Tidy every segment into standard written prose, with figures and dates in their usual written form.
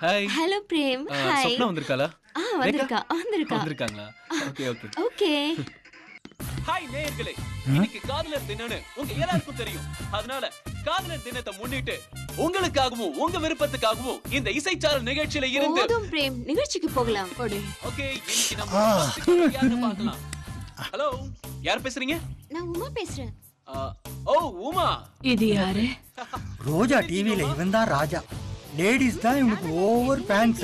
Hi. Hello Prem. Hi. Swapna வந்திருக்காளா? வந்திருக்காங்களா? Okay okay. Okay. Hi நேயர்களே. இன்னைக்கு காதலர் தினம்னு உங்க எல்லாருக்கும் தெரியும். அதனால காதலர் தினத்தை முன்னிட்டு உங்களுக்காகவும் உங்க விருப்பத்துக்காகவும் இந்த இசைச்சாரல் நிகழ்ச்சியில இருந்து போதும் பிரேம், நிகழ்ச்சிக்கு போகலாம். ஓகே, இன்னைக்கு நம்ம யாரை பார்க்கலாம்? ஹலோ, யார் பேசுறீங்க? நான் உமா பேசுறேன். ஓ உமா. இது யாரு? ரோஜா டிவில இவன் தான் ராஜா. லேடிஸ் தான் இவனுக்கு ஓவர் ஃபேன்ஸ்.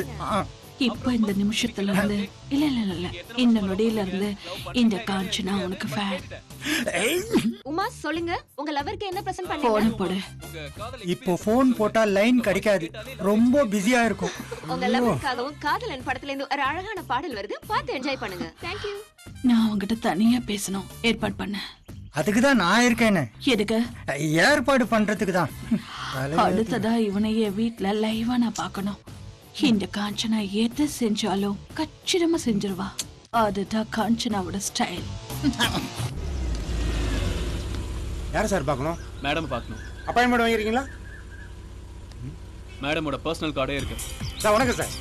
இப்ப இந்த நிமிஷத்துல இருந்து இல்ல இல்ல இல்ல இந்த நொடியில இருந்து இந்த காஞ்சனா உனக்கு ஃபேன். உமா சொல்லுங்க, உங்க லவருக்கு என்ன பிரசன்ட் போன் பண்ணீங்க? போடு. இப்போ போன் போட்டா லைன் கிடைக்காது, ரொம்ப பிஸியா இருக்கும். உங்க லவருக்காகவும் காதலன் படத்துல இருந்து ஒரு அழகான பாடல் வருது, பார்த்து என்ஜாய் பண்ணுங்க. Thank you. நான் உன்கிட்ட தனியா பேசணும், ஏற்பாடு பண்ண. அதுக்குதான் நான் இருக்கேன்னு. எதுக்கு? ஏற்பாடு பண்றதுக்கு தான். அடுத்ததா இவனையே வீட்டுல லைவா நான் பாக்கணும். இந்த காஞ்சனா எது செஞ்சாலும் கச்சிதமா செஞ்சிருவா. அதுதான் காஞ்சனாவோட ஸ்டைல். யார சார் பார்க்கணும்? மேடம் பார்க்கணும். அப்பாயின்மெண்ட் வாங்கிருக்கீங்களா? மேடமோட பர்சனல் கார்டே இருக்கு. சார் வணக்கம் சார்.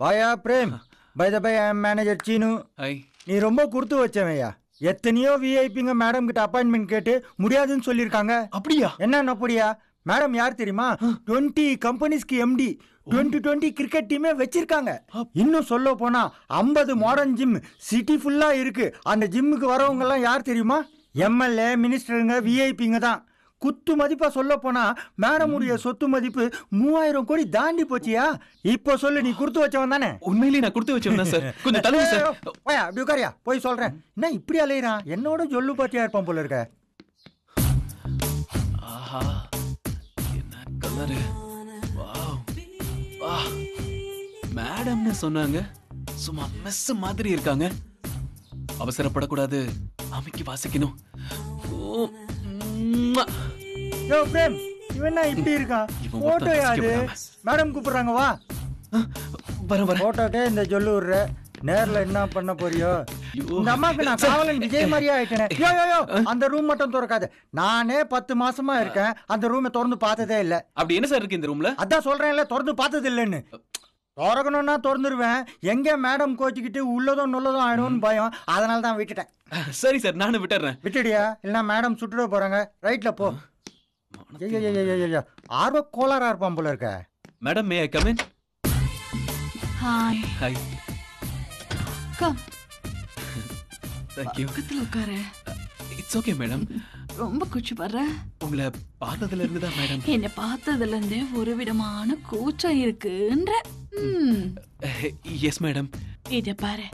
வாயா Prem. By the by, I am manager Seenu. Hi. நீ ரொம்ப கொடுத்து வச்சவையா. எத்தனையோ விஐபிங்க மேடம் கிட்ட அப்பாயின்மெண்ட் கேட்டு முடியாதுன்னு சொல்லியிருக்காங்க. அப்படியா? என்ன அப்படியா? மேடம் யார் தெரியுமா? 20 கம்பெனிஸ்க்கு எம்டி, 20 கிரிக்கெட் டீமே வச்சிருக்காங்க. இன்னும் சொல்ல போனா 50 மாடர்ன் ஜிம் சிட்டி ஃபுல்லா இருக்கு. அந்த ஜிம்முக்கு வரவங்க எல்லாம் யார் தெரியுமா? எம்எல்ஏ, மினிஸ்டருங்க, விஐபிங்க தான். குத்து மதிப்பா சொல்ல போனா மேடமுடைய சொத்து மதிப்பு 3000 கோடி தாண்டி போச்சியா. இப்போ சொல்லு, நீ கொடுத்து வச்சவன் தானே? உண்மையிலேயே நான் கொடுத்து வச்சவன் சார். கொஞ்சம் தள்ளுங்க சார். போயா, அப்படி உட்காரியா, போய் சொல்றேன். என்ன இப்படி அலையிறான்? என்னோட சொல்லு பாத்தியா இருப்பான் போல இருக்க. ஆஹா, என்ன கலரு. வாவ். வா. மேடம்னு சொன்னாங்க, சும்மா மெஸ் மாதிரி இருக்காங்க. அவசரப்படக்கூடாது, அமைக்கி வாசிக்கணும். ஓ ம்மா. யோ பிரேம், இவன் இப்படி இருக்கான்? போட்டோ யாரு? மேடம் கூப்பிடுறாங்க, வா. வர போட்டோட்டே இந்த சொல்லு விடுற. நேர்ல என்ன பண்ண போறியோ? இந்த அம்மாக்கு நான் காவலன் விஜய் மாதிரியா ஆயிட்டேனே. யோ யோ யோ, அந்த ரூம் மட்டும் திறக்காது. நானே 10 மாசமா இருக்கேன், அந்த ரூமை திறந்து பார்த்ததே இல்ல. அப்படி என்ன சார் இருக்கு இந்த ரூம்ல? அதான் சொல்றேன்ல, திறந்து பார்த்தது இல்லைன்னு. திறக்கணும்னா திறந்துருவேன். எங்க மேடம் கோச்சிக்கிட்டு உள்ளதும் நுள்ளதும் ஆயிடும்னு பயம், அதனால தான் விட்டுட்டேன். சரி சார், நானும் விட்டுறேன். விட்டுடியா? இல்லைன்னா மேடம் சுட்டுட போறாங்க. ரைட்ல போ. ஆர்வ கோளாரா இருப்பான் போல இருக்க. Madam, May I come in? Hi. Hi. Come. Thank you. பக்கத்துல உட்காரு. It's okay madam. ரொம்ப குச்சி பண்ற. உங்களை பார்த்ததுல இருந்து தான் மேடம். என்ன பார்த்ததுல இருந்தே ஒரு விதமான கூச்சம் இருக்குன்ற. Yes madam. இத பாரு.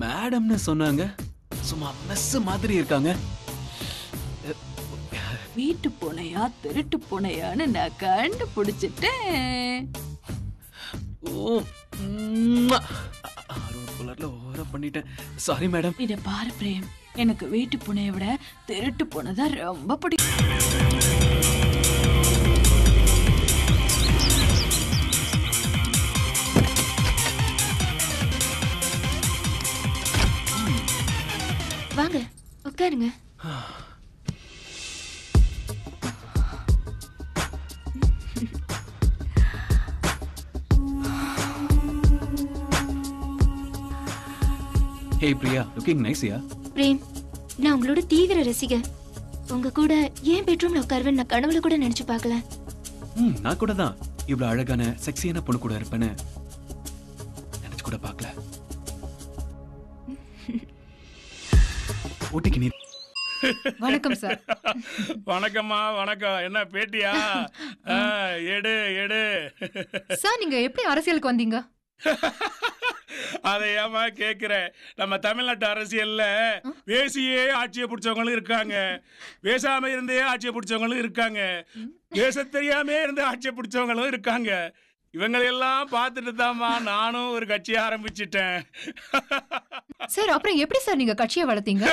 மேடம்னு சொன்னாங்க, சும்மா மெஸ் மாதிரி இருக்காங்க. வீட்டு பூனையா திருட்டு பூனையான்னு நான் கண்டுபிடிச்சிட்டேன். ஓ கலர்ல ஓவரா பண்ணிட்டேன். Sorry madam. இத பாரு பிரேம், எனக்கு வீட்டு பூனையை விட திருட்டு பூனை தான் ரொம்ப பிடிக்கும். வாங்க உட்காருங்க. Hey Priya, looking nice yeah. Prem, நான் உங்களோட தீவிர ரசிகர். உங்க கூட ஏன் பெட்ரூம்ல உட்காருவேன் நான் கனவுல கூட நினைச்சு பார்க்கல. நான் கூட தான் இவ்வளவு அழகான செக்ஸியான பொண்ணு கூட இருப்பேன்னு நினைச்சு கூட பார்க்கல. ஓட்டிக்கு நீ. வணக்கம் சார். வணக்கம்மா, வணக்கம். என்ன பேட்டியா? எடு எடு. சார், நீங்க எப்படி அரசியலுக்கு வந்தீங்க? அதை ஏமா கேக்குற? நம்ம தமிழ்நாட்டு அரசியல்ல பேசியே ஆட்சியை பிடிச்சவங்களும் இருக்காங்க, பேசாம இருந்தே ஆட்சியை பிடிச்சவங்களும் இருக்காங்க, பேச தெரியாம இருந்து ஆட்சியை பிடிச்சவங்களும் இருக்காங்க. இவங்களெல்லாம் பார்த்துட்டு தான்மா நானும் ஒரு கட்சி ஆரம்பிச்சிட்டேன். சார் அப்புறம் எப்படி சார் நீங்க கட்சியை வளர்த்தீங்க?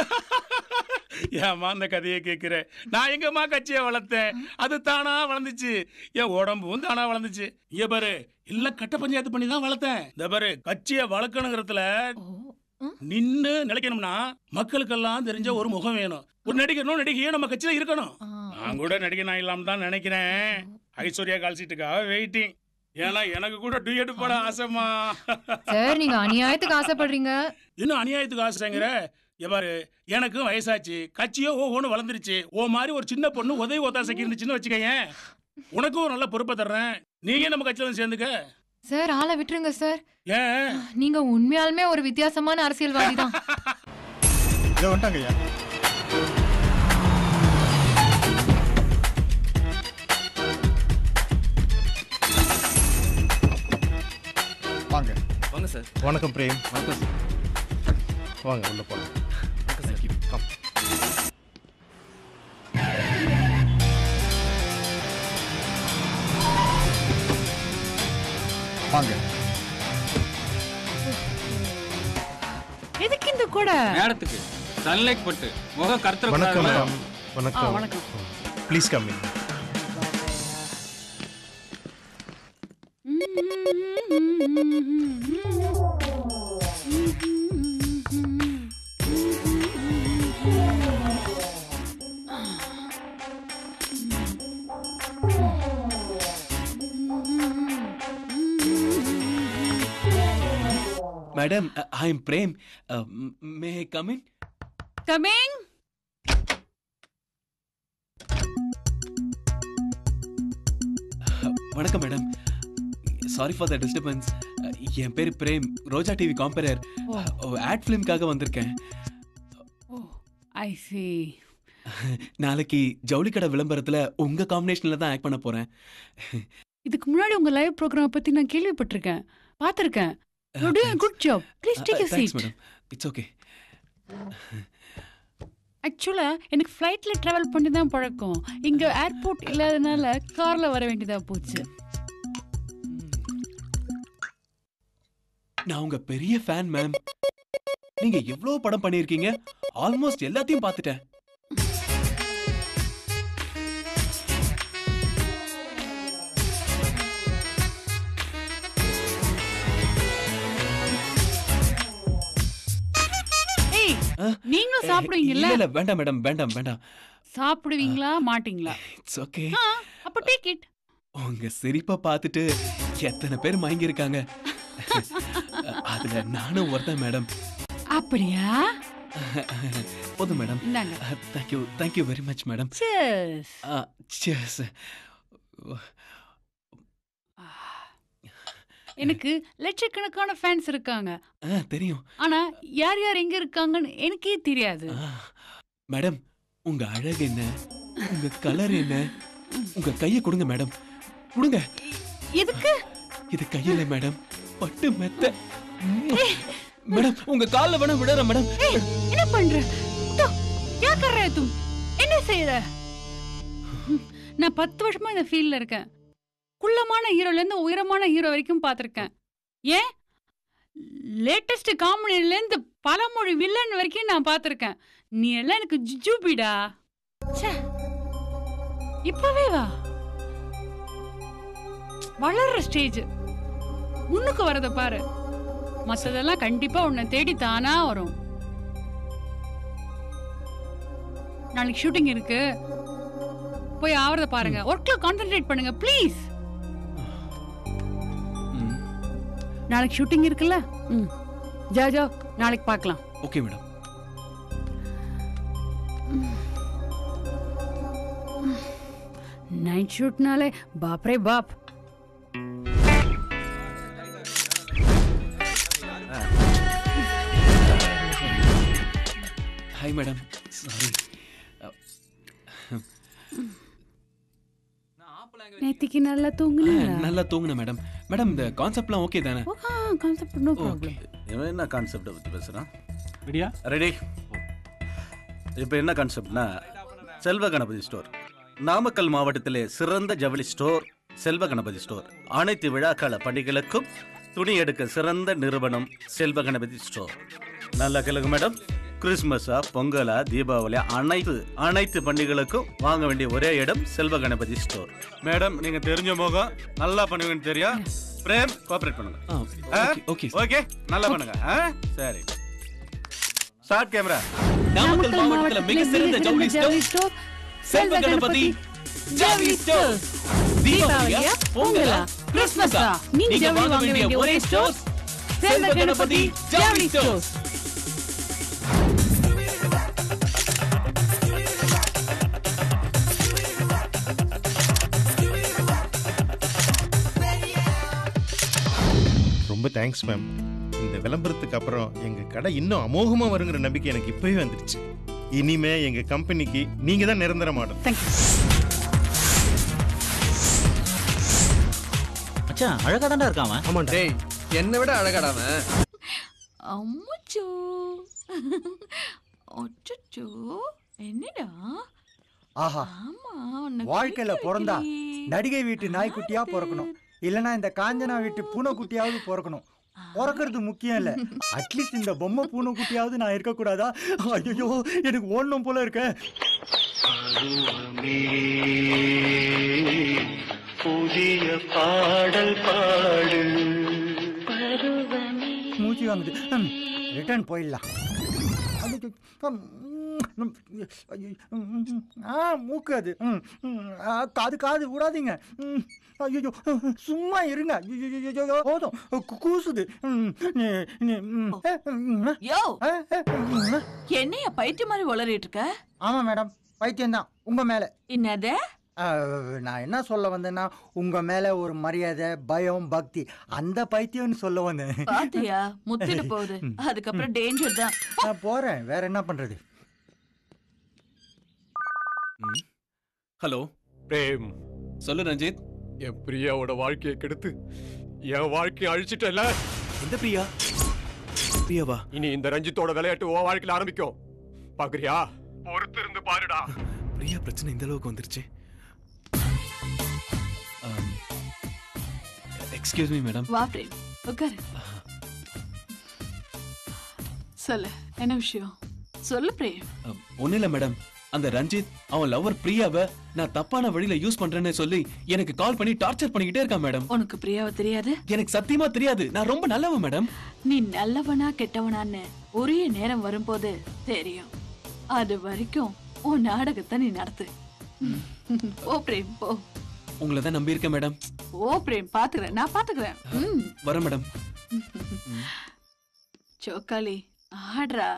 ஏமா அந்த கதையை கேட்கிறேன்? நான் எங்கம்மா கட்சியை வளர்த்தேன்? அது தானா வளர்ந்துச்சு. என் உடம்பும் தானா வளர்ந்துச்சு. பாரு, இல்ல கட்ட பஞ்சாயத்து பண்ணி தான் வளர்த்தேன். இந்த பாரு, கட்சியை வளர்க்கணுங்கிறதுல நின்னு நினைக்கணும்னா மக்களுக்கெல்லாம் தெரிஞ்ச ஒரு முகம் வேணும். ஒரு நடிகனும் நடிகையும் நம்ம கட்சியில இருக்கணும். நான் கூட நடிகனா இல்லாம தான் நினைக்கிறேன். ஐஸ்வர்யா கால்சீட்டுக்காக வெயிட்டிங். ஏன்னா எனக்கு கூட டூயட் போட ஆசைமா. சார் நீங்க அநியாயத்துக்கு ஆசைப்படுறீங்க. இன்னும் அநியாயத்துக்கு ஆசைங்கிற? பாரு, எனக்கும் வயசாச்சு, கட்சியோ ஓஹோன்னு வளர்ந்துருச்சு. ஓ மாதிரி ஒரு சின்ன பொண்ணு உதவி ஒத்தாசைக்கு இருந்துச்சுன்னு வச்சுக்கேன், உனக்கும் ஒரு நல்ல பொறுப்பை தர்றேன். நீங்க நம்ம கட்சியில சேர்ந்துக்க. சார் ஆளை விட்டுருங்க சார். ஏன்? நீங்க உண்மையாலுமே ஒரு வித்தியாசமான அரசியல்வாதி தான். இதோ வந்துட்டாங்க ஐயா. வாங்க வாங்க சார். வணக்கம் பிரேம். வணக்கம் சார். வாங்க உள்ள போலாம். கம். வாங்க. எதுக்கு இந்த கூட? மேடத்துக்கு சன்லைட் பட்டு முகம் கருத்துற வணக்கம் கூடாதுல. மேம். வணக்கம். வணக்கம். Please come in. Madam, I am Prem. May I come in? Coming. வணக்கம் madam. Sorry for the disturbance. என் பேர் Prem, Roja TV compere. Ad ஃபிலிம்காக வந்திருக்கேன். I see. நாளைக்கு ஜவுளி கடை விளம்பரத்துல உங்க காம்பினேஷன்ல தான் ஆக்ட் பண்ண போறேன். இதுக்கு முன்னாடி உங்க லைவ் ப்ரோக்ராம் பத்தி நான் கேள்விப்பட்டிருக்கேன், பார்த்திருக்கேன். You're doing a good job. Please take a seat. Thanks madam. It's okay. ஆக்சுவலா எனக்கு ஃப்ளைட்ல டிராவல் பண்ணி தான் பழக்கம். இங்க ஏர்போர்ட் இல்லாதனால கார்ல வர வேண்டியதா போச்சு. நான் உங்க பெரிய ஃபேன் மேம். நீங்க எவ்வளவு படம் பண்ணிருக்கீங்க, ஆல்மோஸ்ட் எல்லாத்தையும் பார்த்துட்டேன். நீங்களும் சாப்பிடுவீங்கல்ல? இல்ல வேண்டாம் மேடம், வேண்டாம் வேண்டாம். சாப்பிடுவீங்களா மாட்டீங்களா? It's okay. அப்ப டேக் இட். உங்க சிரிப்பை பார்த்துட்டு எத்தனை பேர் மயங்கி இருக்காங்க. அதுல நானும் ஒருத்தன் மேடம். அப்படியா? போதும் மேடம். இந்தாங்க. Thank you very much madam. Cheers. Cheers. எனக்கு லட்சக்கணக்கான ஃபேன்ஸ் இருக்காங்க. தெரியும். ஆனா யார் யார் எங்க இருக்காங்கன்னு எனக்கே தெரியாது. மேடம், உங்க அழகு என்ன, உங்க கலர் என்ன, உங்க கையை கொடுங்க மேடம், கொடுங்க. எதுக்கு? இது கையில மேடம், பட்டு மெத்த. மேடம், உங்க கால்ல வேணா விடுற மேடம். என்ன பண்ற? क्या कर रहे तुम? என்ன செய்யற? நான் 10 வருஷமா இந்த ஃபீல்ட்ல இருக்கேன். குள்ளமான ஹீரோல இருந்து உயரமான ஹீரோ வரைக்கும் பார்த்திருக்கேன். ஏன் லேட்டஸ்ட் காமெடில இருந்து பலமொழி வில்லன் வரைக்கும் நான் பார்த்திருக்கேன். நீ எல்லாம் எனக்கு ஜுஜுபிடா. ச்சே, இப்பவே வா. வளர்ற ஸ்டேஜ் முன்னுக்கு வரத பாரு. மத்ததெல்லாம் கண்டிப்பா உன்னை தேடி தானா வரும். நாளைக்கு ஷூட்டிங் இருக்கு, போய் ஆவறத பாருங்க. ஒர்க்ல கான்சென்ட்ரேட் பண்ணுங்க ப்ளீஸ். நாளைக்கு ஷூட்டிங் இருக்குல்ல? ஜா நாளைக்கு பார்க்கலாம். Okay madam. நைட் ஷூட்னாலே பாப்ரே பாப். Hi madam, sorry. நேத்திக்கு நல்லா தூங்குனீங்களா? நல்லா தூங்குனேன் மேடம். மேடம், இந்த கான்செப்ட்லாம் ஓகே தானே? Concept no problem. இவன் என்ன கான்செப்டை பற்றி பேசுகிறான்? ரெடியா? ரெடி. இப்போ என்ன கான்செப்ட்னா, செல்வ கணபதி ஸ்டோர். நாமக்கல் மாவட்டத்திலே சிறந்த ஜவுளி ஸ்டோர் செல்வ கணபதி ஸ்டோர். அனைத்து விழாக்கால பண்டிகைகளுக்கும் துணி எடுக்க சிறந்த நிறுவனம் செல்வ கணபதி ஸ்டோர். நல்லா கேளுங்க மேடம். கிறிஸ்மஸா, பொங்கலா, தீபாவளியா, அனைத்து பண்டிகைகளுக்கும் வாங்க வேண்டிய ஒரே இடம் செல்வ கணபதி ஸ்டோர். மேடம், நீங்க தெரிஞ்ச முகம், நல்லா பண்ணுவீங்கன்னு தெரியும். பிரேம், கோஆபரேட் பண்ணுங்க. ஓகே, நல்லா பண்ணுங்க. சரி, ஸ்டார்ட் கேமரா. நாமக்கல் மாவட்டத்துல மிக சிறந்த ஜவுளி ஸ்டோர் செல்வ கணபதி ஜவுளி ஸ்டோர். தீபாவளியா, பொங்கலா, கிறிஸ்மஸா, நீங்க வாங்க வேண்டிய ஒரே ஸ்டோர் செல்வ கணபதி ஜவுளி ஸ்டோர். ரொம்ப தேங்க்ஸ் மேம். இந்த விளம்பரத்துக்கு அப்புறம் எங்க கடை இன்னும் அமோகமா வருங்கிற நம்பிக்கை எனக்கு இப்பவே வந்துடுச்சு. இனிமே எங்க கம்பெனிக்கு நீங்க தான் நிரந்தர மாடல். மச்சான் அழகா தான்டா இருக்கான் அவன். ஆமாண்டா. டேய், என்னை விட அழகாடாம. அம்முச்சோ அச்சச்சோ என்னடா? ஆஹா, ஆமா வாழ்க்கையில பிறந்தா நடிகை வீட்டு நாய்க்குட்டியா பிறக்கணும், இல்லனா இந்த காஞ்சனா வீட்டு பூனைக்குட்டியாவது பிறக்கணும். பிறக்கிறது முக்கியம் இல்ல, அட்லீஸ்ட் இந்த பொம்மை பூனைக்குட்டியாவது நான் இருக்க கூடாதா? ஐயோ, எனக்கு ஓடணும் போல இருக்க. புதிய பாடல் பாடு. மூச்சு வாங்குது, ரிட்டர்ன் போயிடலாம். மூக்கு அது, காது விடாதீங்க. ஐயோ, சும்மா இருங்க. போதும், கூசுது. என்னைய பைத்தியம் மாதிரி வளரிட்டு இருக்க? ஆமா மேடம், பைத்தியம் தான் உங்க மேல. என்னது? நான் என்ன சொல்ல வந்தேன்னா, உங்க மேல ஒரு மரியாதை, பயம், பக்தி, அந்த பைத்தியம்னு சொல்ல வந்தேன். பாத்தியா, முத்திட்டு போகுது. அதுக்கப்புறம் டேஞ்சர் தான். நான் போறேன், வேற என்ன பண்றது? ஹலோ பிரேம், சொல்லு ரஞ்சித். என் பிரியாவோட வாழ்க்கையை கெடுத்து என் வாழ்க்கையை அழிச்சிட்டல. எந்த பிரியா? பிரியாவா? இனி இந்த ரஞ்சித்தோட விளையாட்டு உன் வாழ்க்கையில ஆரம்பிக்கும். பாக்குறியா? பொறுத்து இருந்து பாருடா. பிரியா பிரச்சனை இந்த அளவுக்கு வந்துருச்சு. Excuse me madam. வா பிரேம், உட்காரு. சொல்லு, என்ன விஷயம்? சொல்லு பிரேம். ஒண்ணு இல்ல மேடம், அந்த ரஞ்சித் அவன் லவர் பிரியாவை நான் தப்பான வழியில யூஸ் பண்றேன்னு சொல்லி எனக்கு கால் பண்ணி டார்ச்சர் பண்ணிக்கிட்டே இருக்கான் மேடம். உனக்கு பிரியாவை தெரியாது? எனக்கு சத்தியமா தெரியாது. நான் ரொம்ப நல்லவன் மேடம். நீ நல்லவனா கெட்டவனான்னு உரிய நேரம் வரும்போது தெரியும். அது வரைக்கும் உன் நாடகத்தை நீ நடத்து. ஓ பிரேம், போ. உங்களை தான் நம்பி இருக்கேன் மேடம். ஓ பிரேம், பாத்துக்கிறேன், நான் பாத்துக்கிறேன். வரேன் மேடம். சோக்காளி, ஆடுறா.